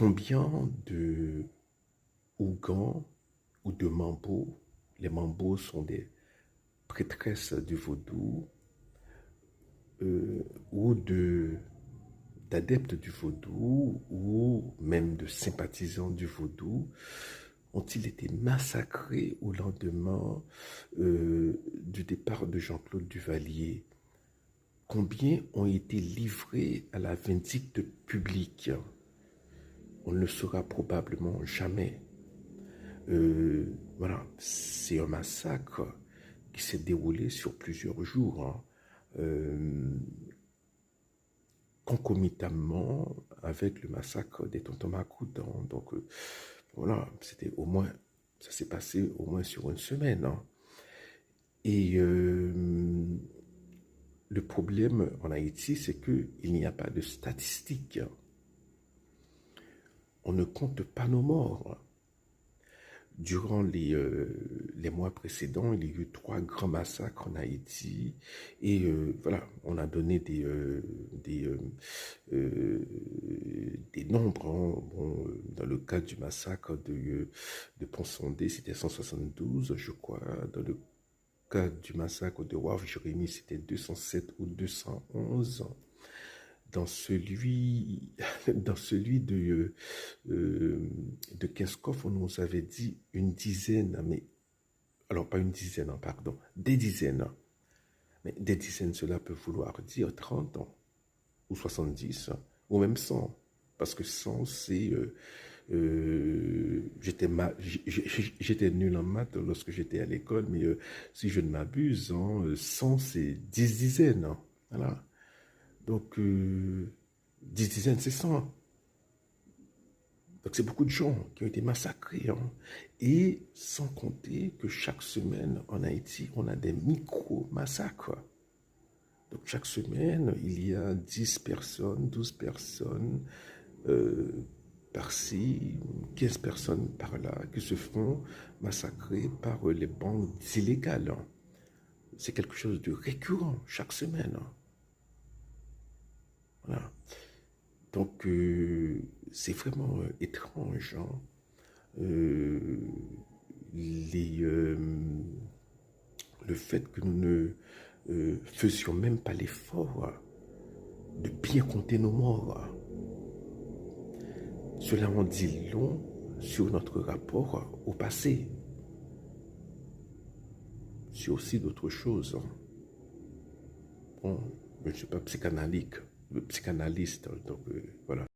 Combien de Ougans ou de Mambos, les Mambos sont des prêtresses du vaudou, ou d'adeptes du vaudou, ou même de sympathisants du vaudou, ont-ils été massacrés au lendemain du départ de Jean-Claude Duvalier? Combien ont été livrés à la vindicte publique? On ne le saura probablement jamais. Voilà, c'est un massacre qui s'est déroulé sur plusieurs jours, hein, concomitamment avec le massacre des Tontons Macoutes. Hein. Donc, voilà, c'était au moins, ça s'est passé au moins sur une semaine. Hein. Et le problème en Haïti, c'est qu'il n'y a pas de statistiques. On ne compte pas nos morts. Durant les mois précédents, il y a eu 3 grands massacres en Haïti et voilà, on a donné des nombres. Hein. Bon, dans le cas du massacre de Ponsondé, c'était 172, je crois. Dans le cas du massacre de Wavre-Jérémie, c'était 207 ou 211. Dans celui, dans celui de Kinskov, on nous avait dit une dizaine, mais alors pas une dizaine, pardon, des dizaines. Mais des dizaines, cela peut vouloir dire 30 ans, ou 70, ou même 100. Parce que 100, c'est... j'étais nul en maths lorsque j'étais à l'école, mais si je ne m'abuse, 100, c'est 10 dizaines. Hein, voilà. Donc, 10 dizaines, c'est 100. Donc, c'est beaucoup de gens qui ont été massacrés. Hein. Et sans compter que chaque semaine, en Haïti, on a des micro-massacres. Donc, chaque semaine, il y a 10 personnes, 12 personnes par-ci, 15 personnes par-là qui se font massacrer par les bandes illégales. Hein. C'est quelque chose de récurrent chaque semaine. Hein. Voilà. Donc, c'est vraiment étrange. Hein. Le fait que nous ne faisions même pas l'effort de bien compter nos morts. Cela en dit long sur notre rapport au passé. Sur aussi d'autres choses. Hein. Bon, je ne suis pas psychanalyste, donc voilà.